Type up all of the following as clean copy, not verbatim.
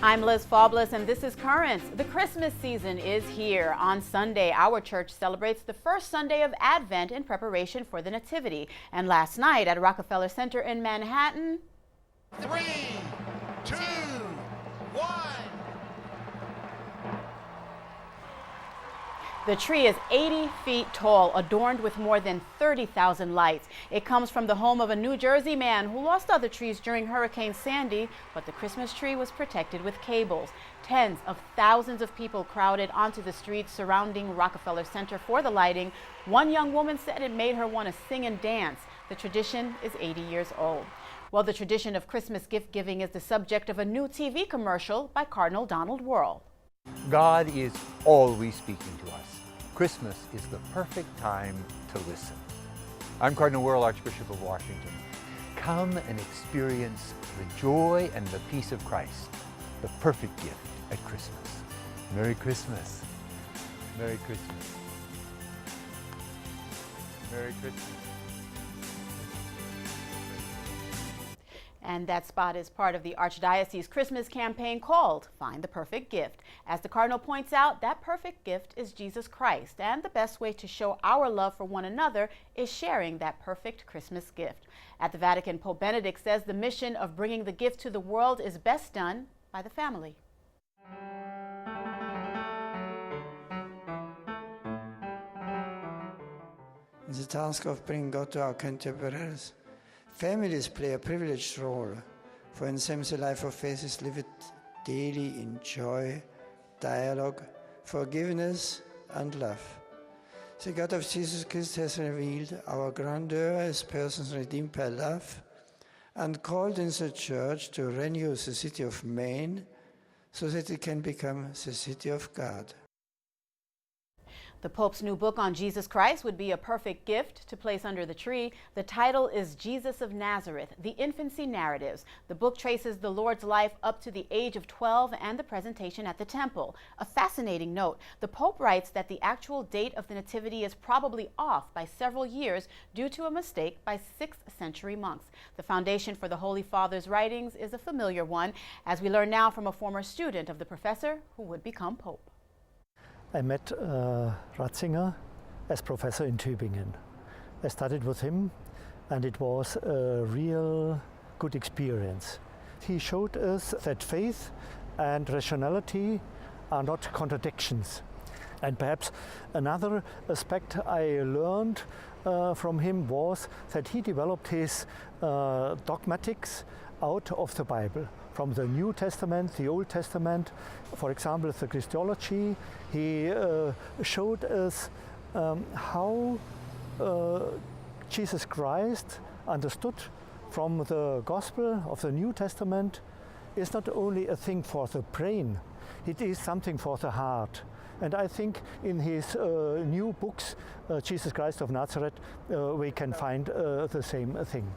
I'm Liz Faublas, and this is Currents. The Christmas season is here. On Sunday, our church celebrates the first Sunday of Advent in preparation for the Nativity. And last night at Rockefeller Center in Manhattan, 3, 2, 1. the tree is 80 feet tall, adorned with more than 30,000 lights. It comes from the home of a New Jersey man who lost other trees during Hurricane Sandy, but the Christmas tree was protected with cables. Tens of thousands of people crowded onto the streets surrounding Rockefeller Center for the lighting. One young woman said it made her want to sing and dance. The tradition is 80 years old. Well, the tradition of Christmas gift giving is the subject of a new TV commercial by Cardinal Donald Wuerl. God is always speaking to us. Christmas is the perfect time to listen. I'm Cardinal Wuerl, Archbishop of Washington. Come and experience the joy and the peace of Christ, the perfect gift at Christmas. Merry Christmas. Merry Christmas. Merry Christmas. And that spot is part of the Archdiocese Christmas campaign called Find the Perfect Gift. As the Cardinal points out, that perfect gift is Jesus Christ, and the best way to show our love for one another is sharing that perfect Christmas gift. At the Vatican, Pope Benedict says the mission of bringing the gift to the world is best done by the family. The task of bringing God to our contemporaries. Families play a privileged role, for in them the life of faith is lived daily in joy, dialogue, forgiveness and love. The God of Jesus Christ has revealed our grandeur as persons redeemed by love and called in the Church to renew the city of Maine so that it can become the city of God. The Pope's new book on Jesus Christ would be a perfect gift to place under the tree. The title is Jesus of Nazareth, The Infancy Narratives. The book traces the Lord's life up to the age of 12 and the presentation at the temple. A fascinating note, the Pope writes that the actual date of the Nativity is probably off by several years due to a mistake by 6th century monks. The foundation for the Holy Father's writings is a familiar one, as we learn now from a former student of the professor who would become Pope. I met Ratzinger as professor in Tübingen. I studied with him and it was a real good experience. He showed us that faith and rationality are not contradictions. And perhaps another aspect I learned from him was that he developed his dogmatics out of the Bible. From the New Testament, the Old Testament, for example, the Christology, he showed us how Jesus Christ, understood from the Gospel of the New Testament, is not only a thing for the brain, it is something for the heart. And I think in his new books, Jesus Christ of Nazareth, we can find the same thing.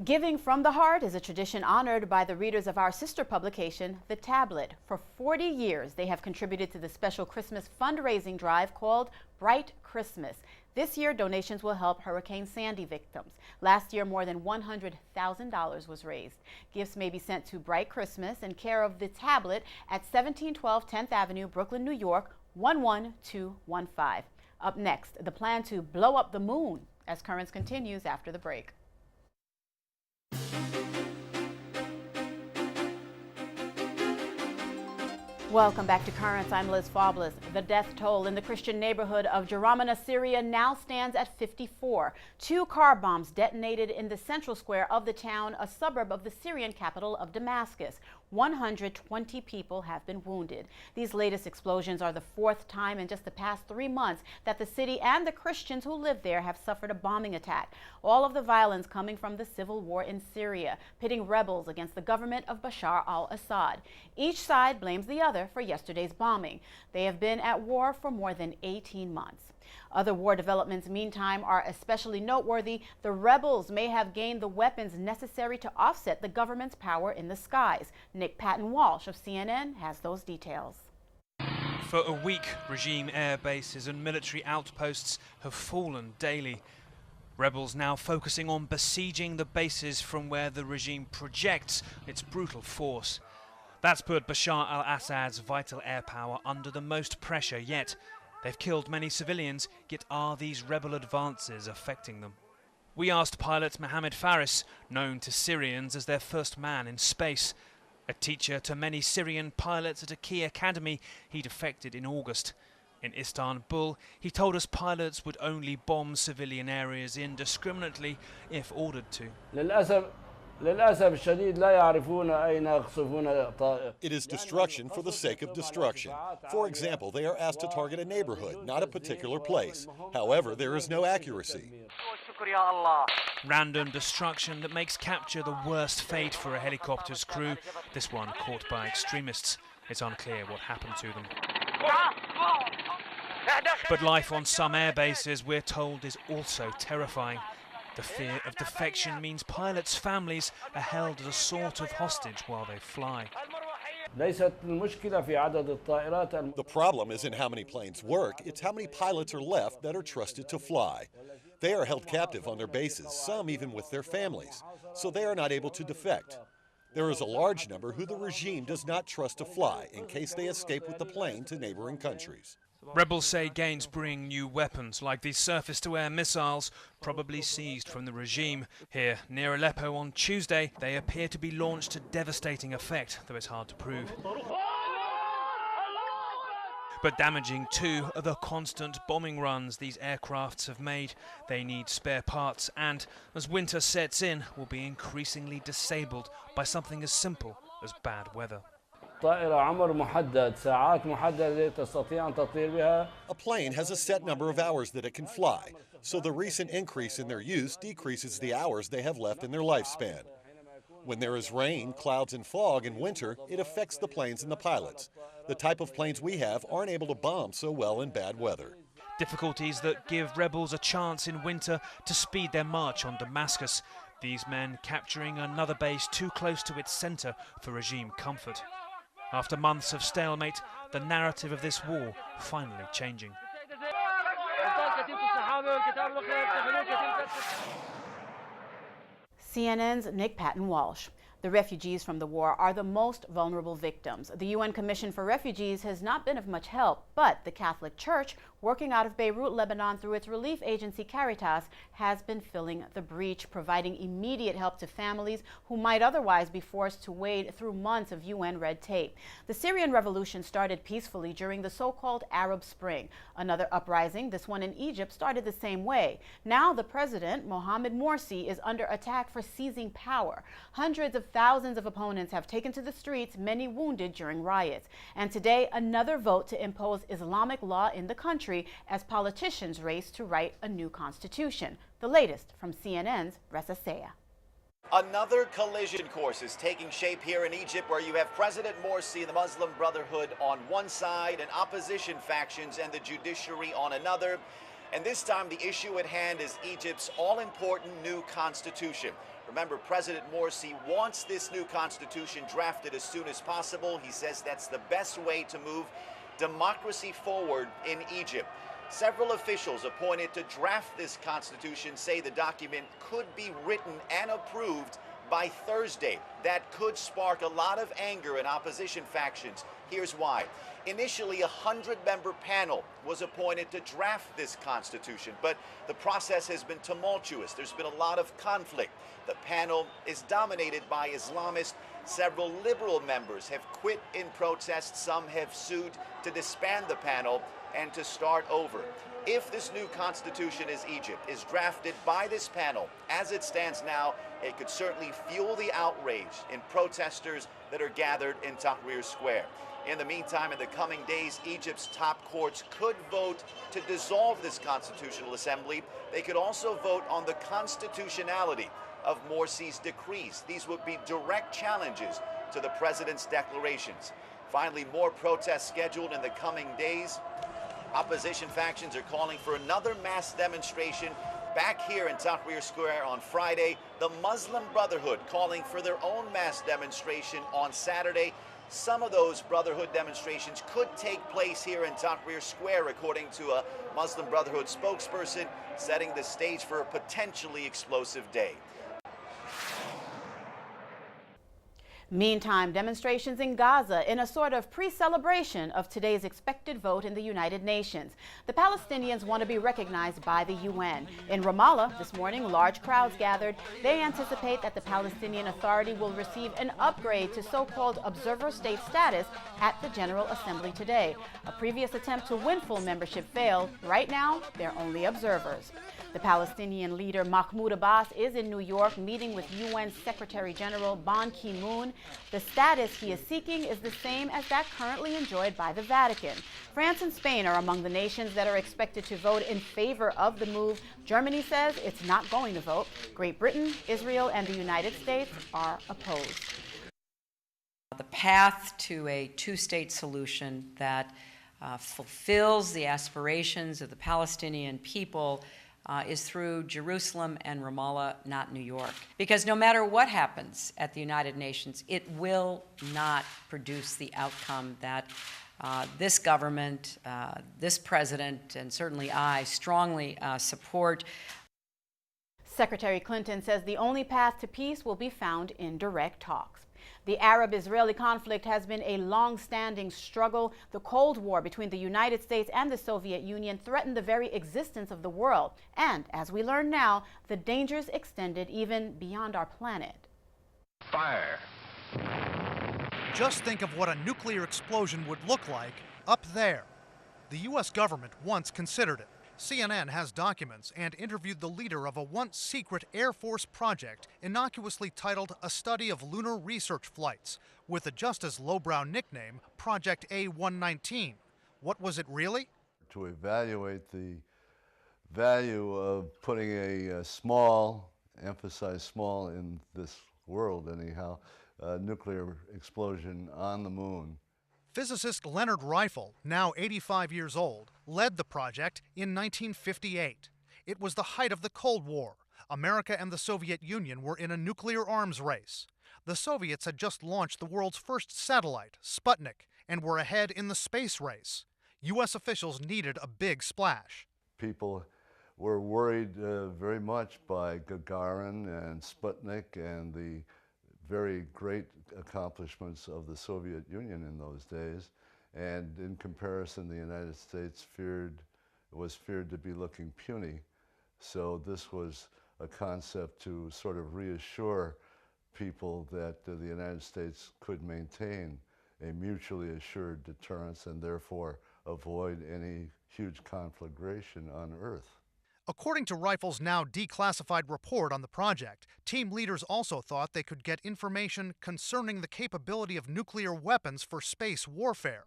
Giving from the heart is a tradition honored by the readers of our sister publication, The Tablet. For 40 years, they have contributed to the special Christmas fundraising drive called Bright Christmas. This year, donations will help Hurricane Sandy victims. Last year, more than $100,000 was raised. Gifts may be sent to Bright Christmas in care of The Tablet at 1712 10th Avenue, Brooklyn, New York, 11215. Up next, the plan to blow up the moon as Currents continues after the break. Welcome back to Currents. I'm Liz Faublas. The death toll in the Christian neighborhood of Jeramana, Syria now stands at 54. 2 car bombs detonated in the central square of the town, a suburb of the Syrian capital of Damascus. 120 people have been wounded. These latest explosions are the 4th time in just the past 3 months that the city and the Christians who live there have suffered a bombing attack. All of the violence coming from the civil war in Syria, pitting rebels against the government of Bashar al-Assad. Each side blames the other for yesterday's bombing. They have been at war for more than 18 months. Other war developments, meantime, are especially noteworthy. The rebels may have gained the weapons necessary to offset the government's power in the skies. Nick Patton-Walsh of CNN has those details. For a week, regime air bases and military outposts have fallen daily. Rebels now focusing on besieging the bases from where the regime projects its brutal force. That's put Bashar al-Assad's vital air power under the most pressure yet. They've killed many civilians, yet are these rebel advances affecting them? We asked pilot Mohammed Faris, known to Syrians as their first man in space. A teacher to many Syrian pilots at a key academy, he defected in August. In Istanbul, he told us pilots would only bomb civilian areas indiscriminately if ordered to. It is destruction for the sake of destruction. For example, they are asked to target a neighborhood, not a particular place. However, there is no accuracy. Random destruction that makes capture the worst fate for a helicopter's crew, this one caught by extremists. It's unclear what happened to them. But life on some air bases, we're told, is also terrifying. The fear of defection means pilots' families are held as a sort of hostage while they fly. The problem isn't how many planes work, it's how many pilots are left that are trusted to fly. They are held captive on their bases, some even with their families, so they are not able to defect. There is a large number who the regime does not trust to fly in case they escape with the plane to neighboring countries. Rebels say gains bring new weapons, like these surface-to-air missiles, probably seized from the regime. Here, near Aleppo on Tuesday, they appear to be launched to devastating effect, though it's hard to prove. But damaging too are the constant bombing runs these aircrafts have made. They need spare parts and, as winter sets in, will be increasingly disabled by something as simple as bad weather. A plane has a set number of hours that it can fly, so the recent increase in their use decreases the hours they have left in their lifespan. When there is rain, clouds, and fog in winter, it affects the planes and the pilots. The type of planes we have aren't able to bomb so well in bad weather. Difficulties that give rebels a chance in winter to speed their march on Damascus. These men capturing another base too close to its center for regime comfort. After months of stalemate, the narrative of this war finally changing. CNN's Nick Patton-Walsh. The refugees from the war are the most vulnerable victims. The UN Commission for Refugees has not been of much help, but the Catholic Church, working out of Beirut, Lebanon through its relief agency Caritas, has been filling the breach, providing immediate help to families who might otherwise be forced to wade through months of UN red tape. The Syrian revolution started peacefully during the so-called Arab Spring. Another uprising, this one in Egypt, started the same way. Now the president, Mohamed Morsi, is under attack for seizing power. Hundreds of thousands of opponents have taken to the streets, many wounded during riots. And today, another vote to impose Islamic law in the country as politicians race to write a new constitution. The latest from CNN's Ressa Saya. Another collision course is taking shape here in Egypt, where you have President Morsi and the Muslim Brotherhood on one side and opposition factions and the judiciary on another. And this time the issue at hand is Egypt's all-important new constitution. Remember, President Morsi wants this new constitution drafted as soon as possible. He says that's the best way to move democracy forward in Egypt. Several officials appointed to draft this constitution say the document could be written and approved by Thursday. That could spark a lot of anger in opposition factions. Here's why. Initially, a 100-member panel was appointed to draft this constitution, but the process has been tumultuous. There's been a lot of conflict. The panel is dominated by Islamists. Several liberal members have quit in protest. Some have sued to disband the panel and to start over. If this new constitution is drafted by this panel, as it stands now, it could certainly fuel the outrage in protesters that are gathered in Tahrir Square. In the meantime, in the coming days, Egypt's top courts could vote to dissolve this constitutional assembly. They could also vote on the constitutionality of Morsi's decrees. These would be direct challenges to the president's declarations. Finally, more protests scheduled in the coming days. Opposition factions are calling for another mass demonstration back here in Tahrir Square on Friday. The Muslim Brotherhood calling for their own mass demonstration on Saturday. Some of those Brotherhood demonstrations could take place here in Tahrir Square, according to a Muslim Brotherhood spokesperson, setting the stage for a potentially explosive day. Meantime, demonstrations in Gaza in a sort of pre-celebration of today's expected vote in the United Nations. The Palestinians want to be recognized by the UN. In Ramallah this morning, large crowds gathered. They anticipate that the Palestinian Authority will receive an upgrade to so-called observer state status at the General Assembly today. A previous attempt to win full membership failed. Right now, they're only observers. The Palestinian leader Mahmoud Abbas is in New York meeting with UN Secretary General Ban Ki-moon. The status he is seeking is the same as that currently enjoyed by the Vatican. France and Spain are among the nations that are expected to vote in favor of the move. Germany says it's not going to vote. Great Britain, Israel, and the United States are opposed. The path to a two-state solution that fulfills the aspirations of the Palestinian people is through Jerusalem and Ramallah, not New York. Because no matter what happens at the United Nations, it will not produce the outcome that this government, this president, and certainly I strongly support. Secretary Clinton says the only path to peace will be found in direct talks. The Arab-Israeli conflict has been a long-standing struggle. The Cold War between the United States and the Soviet Union threatened the very existence of the world. And, as we learn now, the dangers extended even beyond our planet. Fire. Just think of what a nuclear explosion would look like up there. The U.S. government once considered it. CNN has documents and interviewed the leader of a once secret Air Force project innocuously titled A Study of Lunar Research Flights, with a just as lowbrow nickname, Project A119. What was it really? To evaluate the value of putting a small, emphasize small in this world anyhow, nuclear explosion on the moon. Physicist Leonard Reifel, now 85 years old, led the project in 1958. It was the height of the Cold War. America and the Soviet Union were in a nuclear arms race. The Soviets had just launched the world's first satellite, Sputnik, and were ahead in the space race. U.S. officials needed a big splash. People were worried very much by Gagarin and Sputnik and the very great accomplishments of the Soviet Union in those days, and in comparison the United States was feared to be looking puny. So this was a concept to sort of reassure people that the United States could maintain a mutually assured deterrence and therefore avoid any huge conflagration on Earth. According to Reifel's now declassified report on the project, team leaders also thought they could get information concerning the capability of nuclear weapons for space warfare.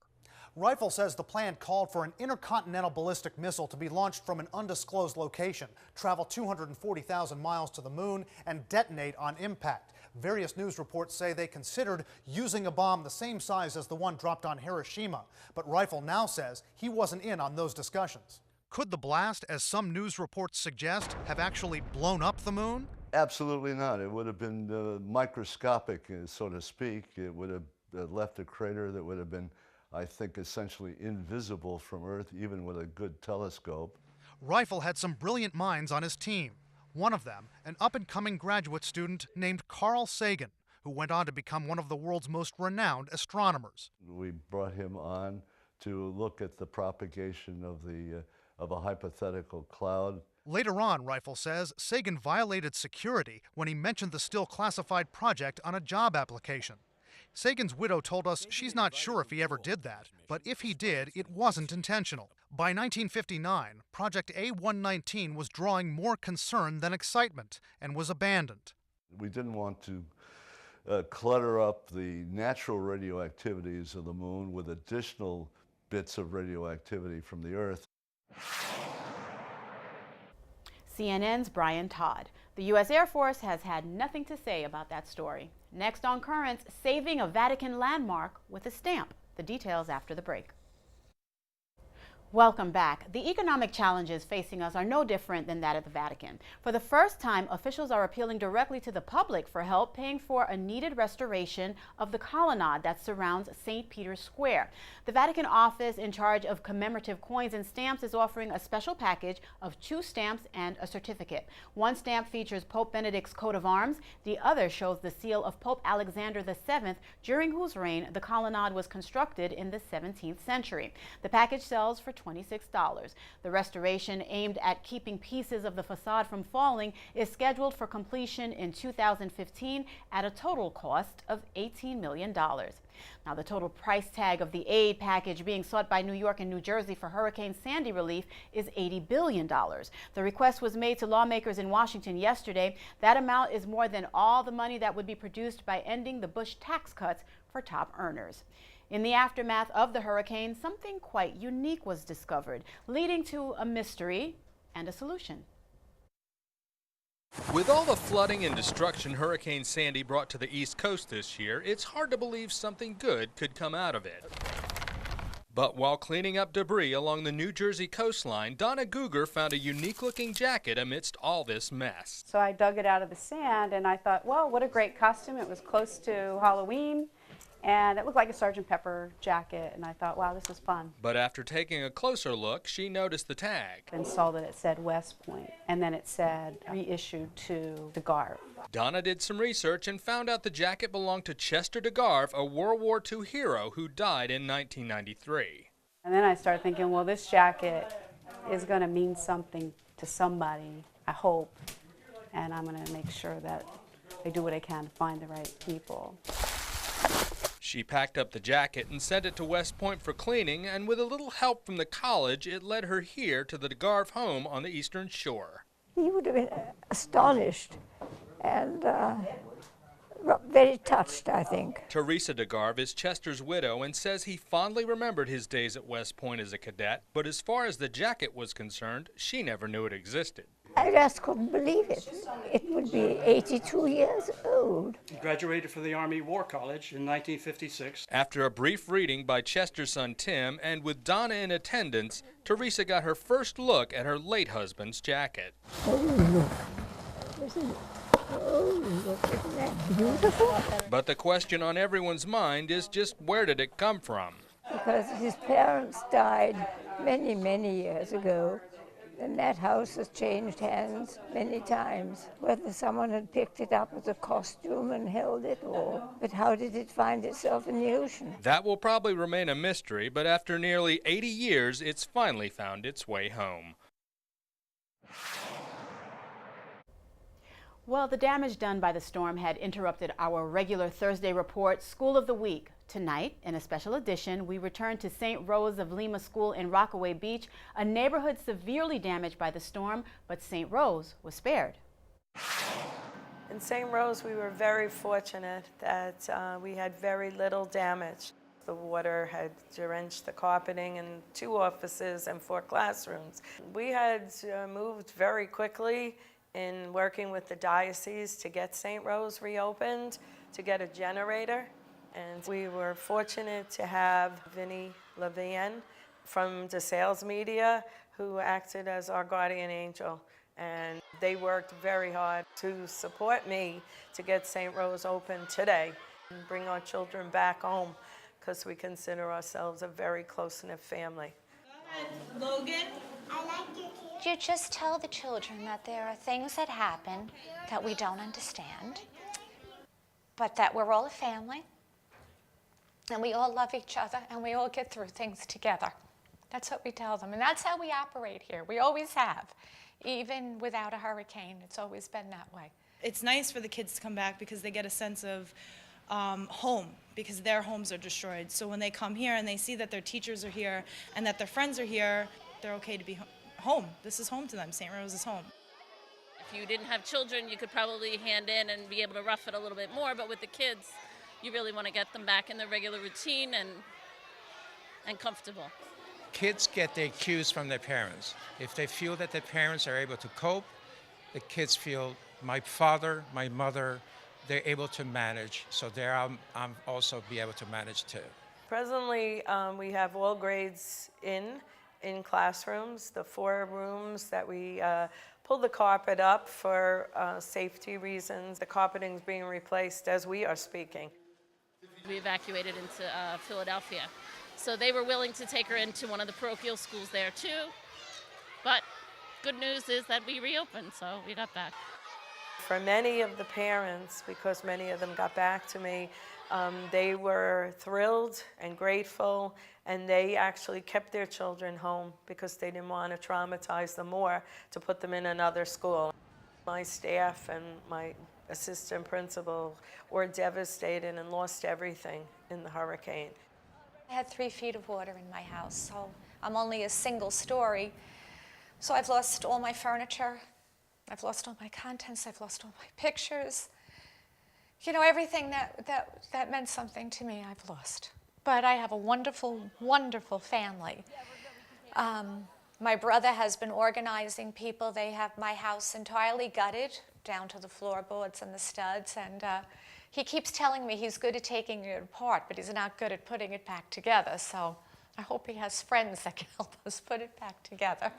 Reifel says the plan called for an intercontinental ballistic missile to be launched from an undisclosed location, travel 240,000 miles to the moon, and detonate on impact. Various news reports say they considered using a bomb the same size as the one dropped on Hiroshima, but Reifel now says he wasn't in on those discussions. Could the blast, as some news reports suggest, have actually blown up the moon? Absolutely not. It would have been microscopic, so to speak. It would have left a crater that would have been, I think, essentially invisible from Earth, even with a good telescope. Reifel had some brilliant minds on his team. One of them, an up-and-coming graduate student named Carl Sagan, who went on to become one of the world's most renowned astronomers. We brought him on to look at the propagation of a hypothetical cloud. Later on, Reifel says, Sagan violated security when he mentioned the still classified project on a job application. Sagan's widow told us she's not sure if he ever did that, but if he did, it wasn't intentional. By 1959, Project A119 was drawing more concern than excitement and was abandoned. We didn't want to clutter up the natural radioactivities of the moon with additional bits of radioactivity from the Earth. CNN's Brian Todd. The U.S. Air Force has had nothing to say about that story. Next on Currents, saving a Vatican landmark with a stamp. The details after the break. Welcome back. The economic challenges facing us are no different than that at the Vatican. For the first time, officials are appealing directly to the public for help paying for a needed restoration of the colonnade that surrounds St. Peter's Square. The Vatican office in charge of commemorative coins and stamps is offering a special package of 2 stamps and a certificate. One stamp features Pope Benedict's coat of arms. The other shows the seal of Pope Alexander VII, during whose reign the colonnade was constructed in the 17th century. The package sells for $26. The restoration, aimed at keeping pieces of the facade from falling, is scheduled for completion in 2015 at a total cost of $18 million. Now, the total price tag of the aid package being sought by New York and New Jersey for Hurricane Sandy relief is $80 billion. The request was made to lawmakers in Washington yesterday. That amount is more than all the money that would be produced by ending the Bush tax cuts for top earners. In the aftermath of the hurricane, something quite unique was discovered, leading to a mystery and a solution. With all the flooding and destruction Hurricane Sandy brought to the East Coast this year, it's hard to believe something good could come out of it. But while cleaning up debris along the New Jersey coastline, Donna Guger found a unique-looking jacket amidst all this mess. So I dug it out of the sand, and I thought, well, what a great costume. It was close to Halloween. And it looked like a Sgt. Pepper jacket, and I thought, wow, this is fun. But after taking a closer look, she noticed the tag. And saw that it said West Point, and then it said reissued to DeGarve. Donna did some research and found out the jacket belonged to Chester DeGarve, a World War II hero who died in 1993. And then I started thinking, well, this jacket is going to mean something to somebody, I hope, and I'm going to make sure that they do what I can to find the right people. She packed up the jacket and sent it to West Point for cleaning, and with a little help from the college, it led her here to the DeGarve home on the Eastern Shore. He would have been astonished and very touched, I think. Teresa DeGarve is Chester's widow and says he fondly remembered his days at West Point as a cadet, but as far as the jacket was concerned, she never knew it existed. I just couldn't believe it. It would be 82 years old. He graduated from the Army War College in 1956. After a brief reading by Chester's son Tim, and with Donna in attendance, Teresa got her first look at her late husband's jacket. Oh, look. Oh, look, isn't that beautiful? But the question on everyone's mind is just where did it come from? Because his parents died many, many years ago. And that house has changed hands many times. Whether someone had picked it up as a costume and held it, but how did it find itself in the ocean? That will probably remain a mystery, but after nearly 80 years, it's finally found its way home. Well, the damage done by the storm had interrupted our regular Thursday report, School of the Week. Tonight, in a special edition, we return to St. Rose of Lima School in Rockaway Beach, a neighborhood severely damaged by the storm, but St. Rose was spared. In St. Rose, we were very fortunate that we had very little damage. The water had drenched the carpeting in 2 offices and 4 classrooms. We had moved very quickly in working with the diocese to get St. Rose reopened, to get a generator. And we were fortunate to have Vinnie Levian from DeSales Media, who acted as our guardian angel. And they worked very hard to support me to get St. Rose open today and bring our children back home, because we consider ourselves a very close-knit family. Logan? You just tell the children that there are things that happen that we don't understand, but that we're all a family, and we all love each other, and we all get through things together. That's what we tell them, and that's how we operate here. We always have. Even without a hurricane, it's always been that way. It's nice for the kids to come back because they get a sense of home, because their homes are destroyed. So when they come here and they see that their teachers are here and that their friends are here, they're okay to be home. This is home to them. St. Rose is home. If you didn't have children, you could probably hand in and be able to rough it a little bit more, but with the kids, you really want to get them back in their regular routine and comfortable. Kids get their cues from their parents. If they feel that their parents are able to cope, the kids feel my father, my mother, they're able to manage, so I'm also be able to manage too. Presently, we have all grades in in classrooms, the 4 rooms that we pulled the carpet up for safety reasons. The carpeting is being replaced as we are speaking. We evacuated into Philadelphia. So they were willing to take her into one of the parochial schools there too. But good news is that we reopened, so we got back. For many of the parents, because many of them got back to me, they were thrilled and grateful, and they actually kept their children home because they didn't want to traumatize them more to put them in another school. My staff and my assistant principal were devastated and lost everything in the hurricane. I had 3 feet of water in my house, so I'm only a single story. So I've lost all my furniture, I've lost all my contents, I've lost all my pictures. You know, everything that meant something to me, I've lost. But I have a wonderful, wonderful family. My brother has been organizing people. They have my house entirely gutted, down to the floorboards and the studs, and he keeps telling me he's good at taking it apart, but he's not good at putting it back together. So I hope he has friends that can help us put it back together.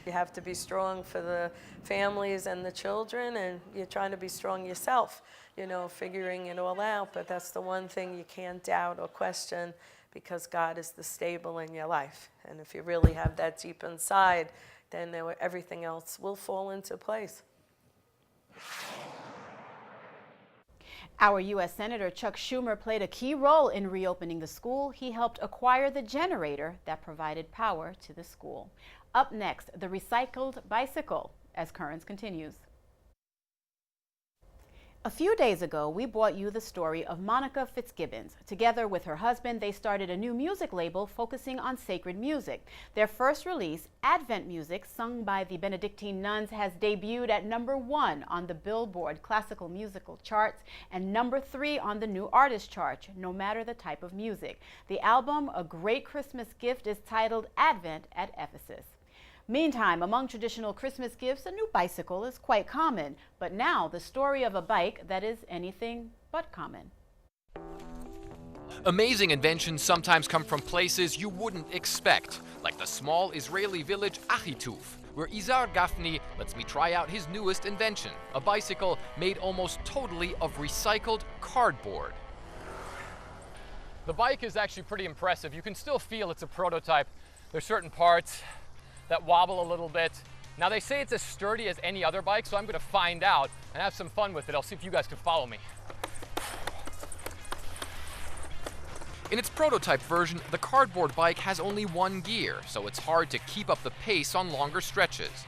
You have to be strong for the families and the children, and you're trying to be strong yourself, you know, figuring it all out. But that's the one thing you can't doubt or question, because God is the stable in your life. And if you really have that deep inside, then everything else will fall into place. Our U.S. Senator Chuck Schumer played a key role in reopening the school. He helped acquire the generator that provided power to the school. Up next, the recycled bicycle, as Currents continues. A few days ago, we brought you the story of Monica Fitzgibbons. Together with her husband, they started a new music label focusing on sacred music. Their first release, Advent Music, sung by the Benedictine nuns, has debuted at #1 on the Billboard classical musical charts and #3 on the New Artist chart, no matter the type of music. The album, A Great Christmas Gift, is titled Advent at Ephesus. Meantime, among traditional Christmas gifts, a new bicycle is quite common. But now, the story of a bike that is anything but common. Amazing inventions sometimes come from places you wouldn't expect, like the small Israeli village Achituf, where Izar Gafni lets me try out his newest invention, a bicycle made almost totally of recycled cardboard. The bike is actually pretty impressive. You can still feel it's a prototype. There's certain parts that wobble a little bit. Now they say it's as sturdy as any other bike, so I'm gonna find out and have some fun with it. I'll see if you guys can follow me. In its prototype version, the cardboard bike has only 1 gear, so it's hard to keep up the pace on longer stretches.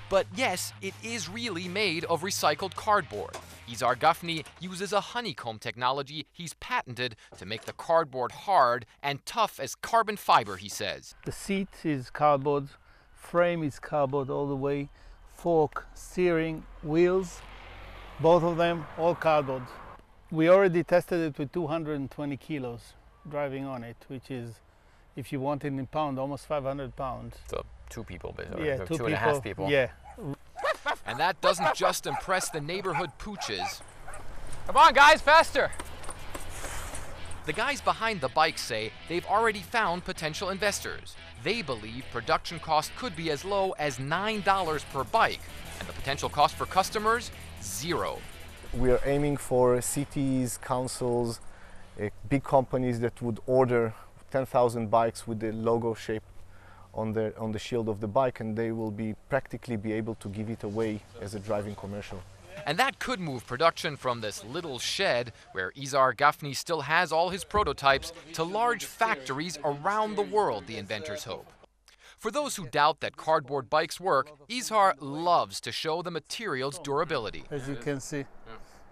But yes, it is really made of recycled cardboard. Izar Gafni uses a honeycomb technology he's patented to make the cardboard hard and tough as carbon fiber, he says. The seat is cardboard, frame is cardboard all the way, fork, steering, wheels, both of them, all cardboard. We already tested it with 220 kilos driving on it, which is, if you want it in pound, almost 500 pounds. So 2 people, basically. Yeah, so 2 2.5 people. Yeah. And that doesn't just impress the neighborhood pooches. Come on, guys, faster! The guys behind the bike say they've already found potential investors. They believe production cost could be as low as $9 per bike, and the potential cost for customers, 0. We are aiming for cities, councils, big companies that would order 10,000 bikes with the logo shape on the shield of the bike, and they will practically be able to give it away as a driving commercial. And that could move production from this little shed, where Izar Gafni still has all his prototypes, to large factories around the world, the inventors hope. For those who doubt that cardboard bikes work, Izar loves to show the material's durability. As you can see.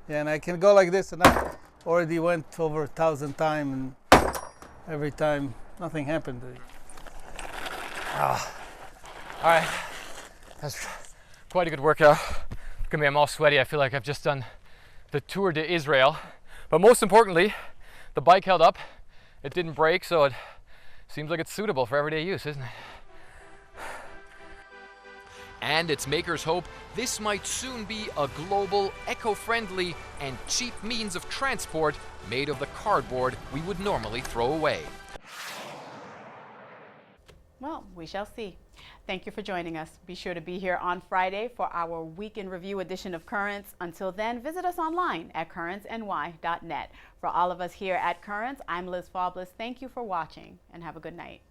Yeah, and I can go like this, and I already went over 1,000 times, and every time nothing happened to it. All right, that's quite a good workout. Look at me, I'm all sweaty. I feel like I've just done the Tour de Israel. But most importantly, the bike held up. It didn't break, so it seems like it's suitable for everyday use, isn't it? And its makers hope this might soon be a global, eco-friendly, and cheap means of transport made of the cardboard we would normally throw away. Well, We shall see. Thank you for joining us. Be sure to be here on Friday for our weekend review edition of Currents. Until then, visit us online at currentsny.net. For all of us here at Currents, I'm Liz Faublas. Thank you for watching and have a good night.